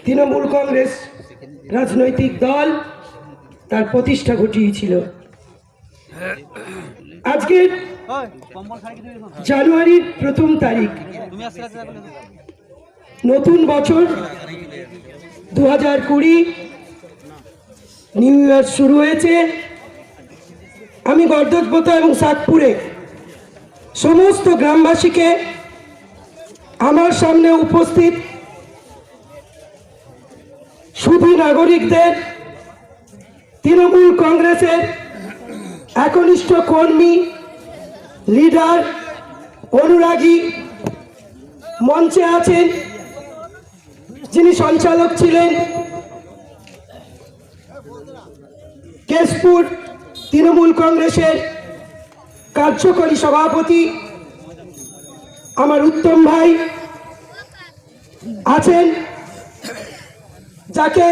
তৃণমূল কংগ্রেস রাজনৈতিক দল তার প্রতিষ্ঠা ঘটিয়েছিল। আজকে জানুয়ারির 1ম তারিখ, নতুন বছর 2020, নিউ ইয়ার শুরু হয়েছে। আমি গর্দজপোতা এবং সাতপুরে সমস্ত গ্রামবাসীকে, আমার সামনে উপস্থিত সুধী নাগরিকদের, তৃণমূল কংগ্রেসের একনিষ্ঠ কর্মী, লিডার, অনুরাগী, মঞ্চে আছেন যিনি সঞ্চালক ছিলেন কেশপুর তৃণমূল কংগ্রেসের কার্যকরী সভাপতি আমার উত্তম ভাই আছেন, যাকে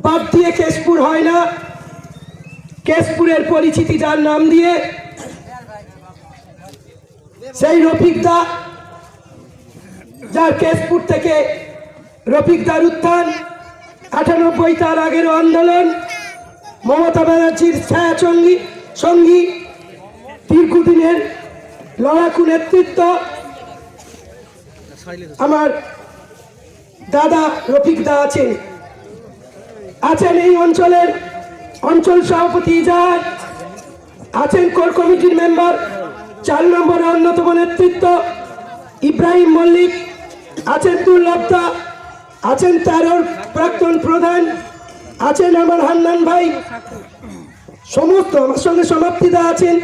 বাদ দিয়ে কেশপুর হয় না। কেশপুরের পরিচিতি যার নাম দিয়ে, সেই রফিকদা, যার কেশপুর থেকে রফিকদার উত্থান, 98 তার আগের আন্দোলন, মমতা ব্যানার্জির ছায়া সঙ্গী, দীর্ঘদিনের লড়াকু নেতৃত্ব আমার দাদা রফিকদা আছেন এই অঞ্চলের অঞ্চল সভাপতি ইজাজ, আছেন কোর কমিটির মেম্বার 4 নম্বরের অন্যতম নেতৃত্ব ইব্রাহিম মল্লিক, আছেন দুর্লভদা, আছেন 13 প্রাক্তন প্রধান, আছেন আমার হান্নান ভাই, সমস্ত আমার সঙ্গে সমাপ্তিদা আছেন,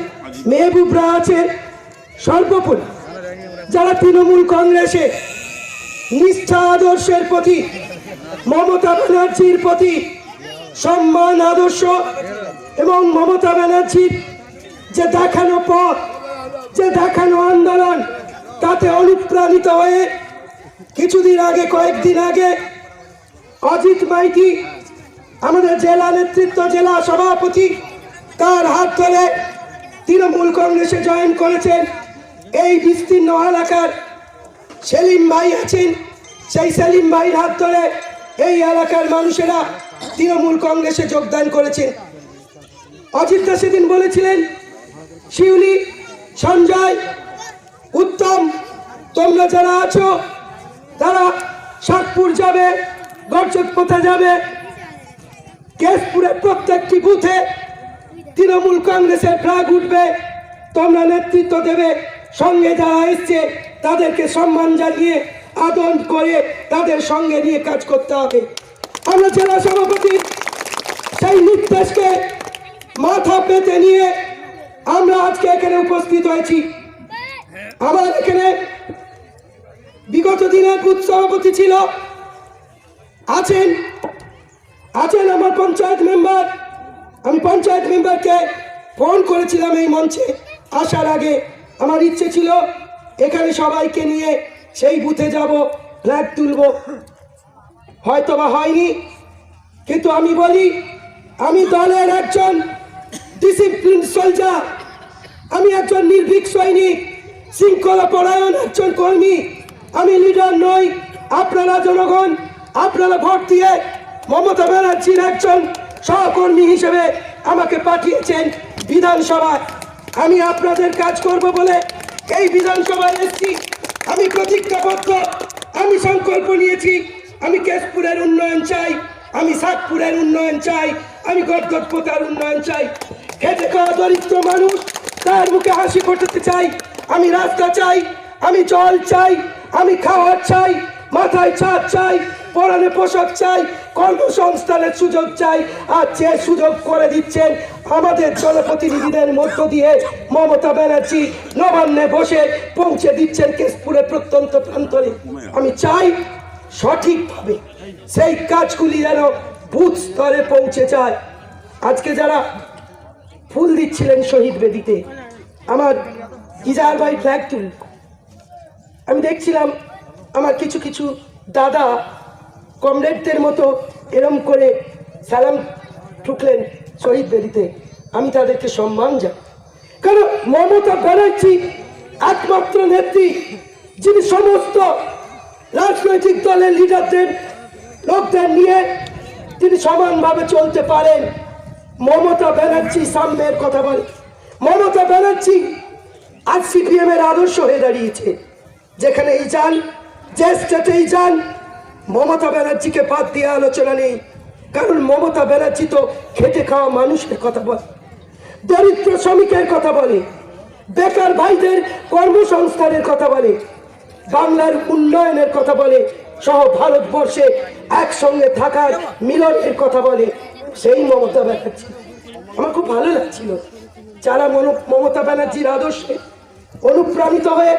মেহবুবরা আছেন। সর্বোপরি যারা তৃণমূল কংগ্রেসে নিষ্ঠা আদর্শের প্রতি, মমতা ব্যানার্জির প্রতি সম্মান, আদর্শ এবং মমতা ব্যানার্জির যে দেখানো পথ, যে দেখানো আন্দোলন, তাতে অনুপ্রাণিত হয়ে কয়েকদিন আগে অজিত মাইতি, আমাদের জেলা নেতৃত্ব, জেলা সভাপতি, তার হাত ধরে তৃণমূল কংগ্রেসে জয়েন করেছেন। এই বিস্তীর্ণ এলাকার সেলিম ভাই আছেন, সেই সেলিম ভাইয়ের হাত ধরে এই এলাকার মানুষেরা তৃণমূল কংগ্রেসে যোগদান করেছেন। অজিত দা সেদিন বলেছিলেন, শিউলি, সঞ্জয়, উত্তম, তোমরা যারা আছো তারা সাতপুর যাবে, গর্জতপোতা যাবে, কেশপুরের প্রত্যেকটি বুথে তৃণমূল কংগ্রেসের ফ্ল্যাগ উঠবে, তোমরা নেতৃত্ব দেবে, সঙ্গে যারা এসছে তাদেরকে সম্মান জানিয়ে আদর করে তাদের সঙ্গে নিয়ে কাজ করতে হবে। আমরা জেলা সভাপতি সেই নির্দেশকে মাথা পেতে নিয়ে আমরা আজকে এখানে উপস্থিত হয়েছি। আমার এখানে বিগত দিনের বুথ সভাপতি ছিল, আছেন আমার পঞ্চায়েত মেম্বার। আমি পঞ্চায়েত মেম্বারকে ফোন করেছিলাম এই মঞ্চে আসার আগে, আমার ইচ্ছে ছিল এখানে সবাইকে নিয়ে সেই বুথে যাব, ফ্ল্যাগ তুলব, হয়তো বা হয়নি। কিন্তু আমি বলি, আমি দলের একজন ডিসিপ্লিন সোলজার, আমি একজন নির্ভীক সৈনিক, শৃঙ্খলা পরায়ণ একজন কর্মী, আমি লিডার নই। আপনারা জনগণ, আপনারা ভোট দিয়ে মমতা ব্যানার্জির একজন সহকর্মী হিসেবে আমাকে পাঠিয়েছেন বিধানসভায়। আমি আপনাদের কাজ করব বলে এই বিধানসভায় এসেছি। আমি প্রতিজ্ঞাবদ্ধ, আমি সংকল্প নিয়েছি, আমি কেশপুরের উন্নয়ন চাই, আমি সাতপুরের উন্নয়ন চাই, আমি গর্দজপোতার উন্নয়ন চাই। খেটে খাওয়া দরিদ্র মানুষ, তার মুখে হাসি ফোটাতে চাই। আমি রাস্তা চাই, আমি জল চাই, আমি খাওয়ার চাই, মাথায় ছাদ চাই, পরনে পোশাক চাই, কর্মসংস্থানের সুযোগ চাই। আর যে সুযোগ করে দিচ্ছেন আমাদের জনপ্রতিনিধিদের মধ্য দিয়ে মমতা ব্যানার্জি নবান্নে বসে পৌঁছে দিচ্ছেন কেশপুরের প্রত্যন্ত প্রান্তরে। আমি চাই সঠিকভাবে সেই কাজগুলি যেন বুথ স্তরে পৌঁছে যায়। আজকে যারা ফুল দিচ্ছিলেন শহীদ বেদিতে, আমার ইজাহার ভাই ফ্ল্যাগ তুল, আমি দেখছিলাম আমার কিছু দাদা কমরেডদের মতো এরম করে সালাম ঠুকলেন শহীদ বেদিতে। আমি তাদেরকে সম্মান জানাই, কারণ মমতা ব্যানার্জি একমাত্র নেত্রী যিনি সমস্ত রাজনৈতিক দলের লিডারদের লোকদের নিয়ে তিনি সমানভাবে চলতে পারেন। মমতা ব্যানার্জি সাম্যের কথা বলে। মমতা ব্যানার্জি আজ সিপিএম এর আদর্শ হয়ে দাঁড়িয়েছে। যেখানেই যান, যে স্টেটেই যান, মমতা ব্যানার্জিকে বাদ দিয়ে আলোচনা নেই। কারণ মমতা ব্যানার্জি তো খেটে খাওয়া মানুষের কথা বলে, দরিদ্র শ্রমিকের কথা বলে, বেকার ভাইদের কর্মসংস্থানের কথা বলে, বাংলার উন্নয়নের কথা বলে, সহ ভারতবর্ষে একসঙ্গে থাকার মিলনের কথা বলে। সেই মমতা ব্যানার্জি আমার খুব ভালো লাগছিল। যারা মমতা ব্যানার্জির আদর্শে অনুপ্রাণিত হয়ে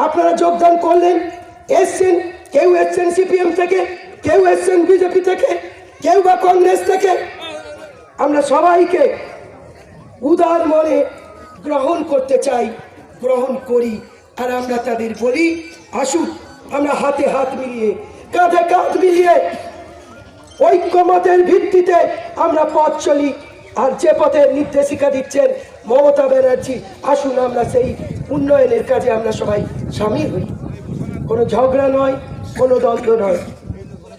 আপনারা যোগদান করলেন, এসছেন, কেউ এসছেন সিপিএম থেকে, কেউ এসছেন বিজেপি থেকে, কেউ বা কংগ্রেস থেকে, আমরা সবাইকে উদার মনে গ্রহণ করতে চাই, গ্রহণ করি। আর আমরা তাদের বলি, আসুন আমরা হাতে হাত মিলিয়ে, কাঁধে কাঁধ মিলিয়ে ঐক্যমতের ভিত্তিতে আমরা পথ চলি। আর যে পথের নির্দেশিকা দিচ্ছেন মমতা ব্যানার্জি, আসুন আমরা সেই উন্নয়নের কাজে আমরা সবাই সামিল হই। কোনো ঝগড়া নয়, কোনো দ্বন্দ্ব নয়।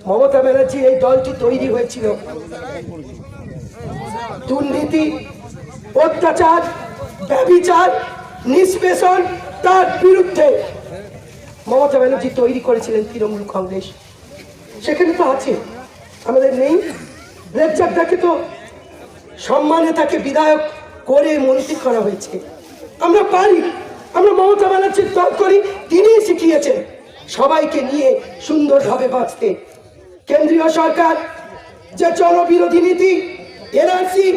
মমতা ব্যানার্জি এই দলটি তৈরি হয়েছিল দুর্নীতি, অত্যাচার, ব্যভিচার, নিষ্পেষণ তার বিরুদ্ধে মমতা ব্যানার্জি তৈরি করেছিলেন তৃণমূল কংগ্রেস। সেখানে তো আছে, আমাদের নেই। রেজ্জাকদাকে তো সম্মানে তাকে বিধায়ক করে মন্ত্রী করা হয়েছে। আমরা পারি, আমরা মমতা ব্যানার্জির দল করি। তিনিই শিখিয়েছেন সবাইকে নিয়ে সুন্দরভাবে বাঁচতে। কেন্দ্রীয় সরকার যে জনবিরোধী নীতি এনআরসি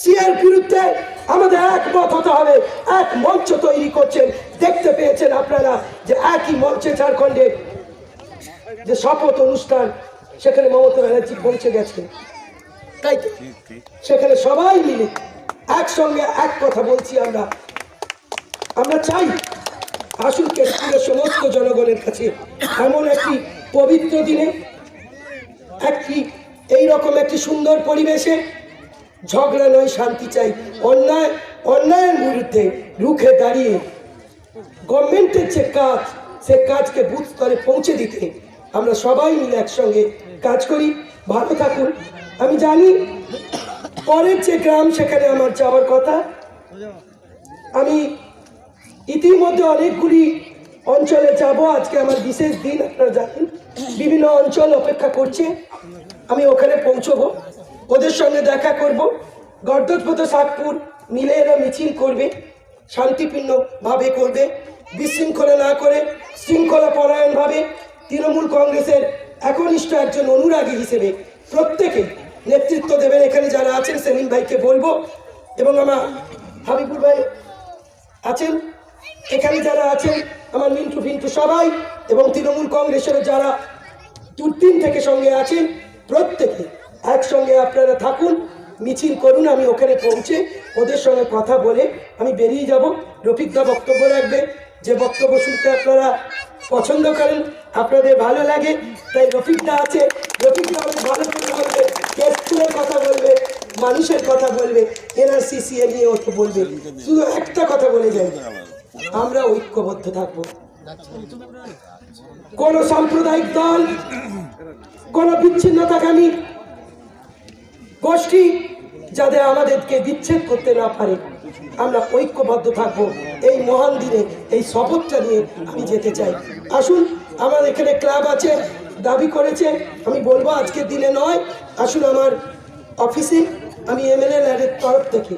সিএর বিরুদ্ধে আমাদের একমত হতে হবে, এক মঞ্চ তৈরি করছেন। দেখতে পেয়েছেন আপনারা যে একই মঞ্চে ঝাড়খণ্ডে যে শপথ অনুষ্ঠান, সেখানে মমতা ব্যানার্জি পৌঁছে গেছে। তাই তো সেখানে সবাই মিলে একসঙ্গে এক কথা বলছি। আমরা চাই আসুন কেশপুরের সমস্ত জনগণের কাছে এমন একটি পবিত্র দিনে, এইরকম একটি সুন্দর পরিবেশে ঝগড়া নয়, শান্তি চাই। অন্যায়ের বিরুদ্ধে রুখে দাঁড়িয়ে গভর্নমেন্টের যে কাজ, সে কাজকে বুথ স্তরে পৌঁছে দিতে আমরা সবাই মিলে একসঙ্গে কাজ করি। ভালো থাকুন। আমি জানি পরের যে গ্রাম, সেখানে আমার যাওয়ার কথা। আমি ইতিমধ্যে অনেকগুলি অঞ্চলে যাব। আজকে আমার বিশেষ দিন, আপনারা জানেন। বিভিন্ন অঞ্চল অপেক্ষা করছে, আমি ওখানে পৌঁছবো, ওদের সঙ্গে দেখা করব। গর্দজপথ সাতপুর মিলে এরা মিছিল করবে, শান্তিপূর্ণভাবে করবে, বিশৃঙ্খলা না করে শৃঙ্খলা পরায়ণভাবে। তৃণমূল কংগ্রেসের একনিষ্ঠ একজন অনুরাগী হিসেবে প্রত্যেকে নেতৃত্ব দেবেন। এখানে যারা আছেন, সেলিম ভাইকে বলবো, এবং আমার হাবিবুর ভাই আছেন, এখানে যারা আছেন আমার মিন্টু ফিন্টু সবাই, এবং তৃণমূল কংগ্রেসের যারা দুদিন থেকে সঙ্গে আছেন, প্রত্যেকে একসঙ্গে আপনারা থাকুন, মিছিল করুন। আমি ওখানে পৌঁছে ওদের সঙ্গে কথা বলে আমি বেরিয়ে যাব। রফিকদা বক্তব্য রাখবে, যে বক্তব্য শুনতে আপনারা পছন্দ করেন, আপনাদের ভালো লাগে, তাই রফিকদা আছে। রফিকদা আমাদের ভালো কথা বলবে, কেশপুরের কথা বলবে, মানুষের কথা বলবে, এনআরসি সিএ নিয়ে ওকে বলবে। শুধু একটা কথা বলে যাই, আমরা ঐক্যবদ্ধ থাকবো। কোন সাম্প্রদায়িক দল, কোন বিচ্ছিন্নতাকামী গোষ্ঠী যাতে আমাদেরকে বিচ্ছেদ করতে না পারে, আমরা ঐক্যবদ্ধ থাকবো। এই মহান দিনে এই শপথটা নিয়ে আমি যেতে চাই। আসুন, আমার এখানে ক্লাব আছে, দাবি করেছে, আমি বলবো আজকের দিনে নয়, আসুন আমার অফিসে। আমি এমএলএ ল্যাডের তরফ থেকে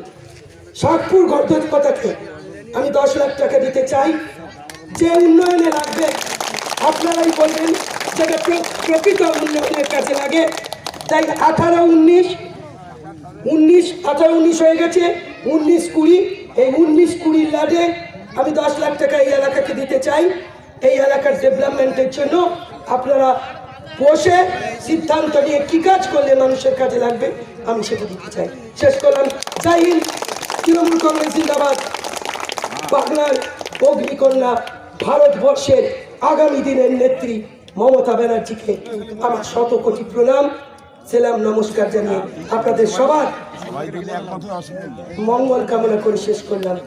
সাতপুর গর্দজপথাকে আমি 10 লাখ টাকা দিতে চাই, যে উন্নয়নে লাগবে আপনারাই বলবেন, যেটা প্রকৃত উন্নয়নের কাছে লাগে। তাই 18-19 হয়ে গেছে, 19-20, এই 19-20 ল্যাডে আমি 10 লাখ টাকা এই এলাকাকে দিতে চাই। এই এলাকার ডেভেলপমেন্টের জন্য আপনারা বসে সিদ্ধান্ত নিয়ে কি কাজ করলে মানুষের কাজে লাগবে, আমি সেটা দিতে চাই। শেষ করলাম। জয় হিন্দ। তৃণমূল কংগ্রেস জিন্দাবাদ। বাংলার অগ্নিকন্যা, ভারতবর্ষের আগামী দিনের নেত্রী মমতা ব্যানার্জিকে আমার 100 কোটি প্রণাম, সেলাম, নমস্কার জানিয়ে আপনাদের সবার মঙ্গল কামনা করে শেষ করলাম।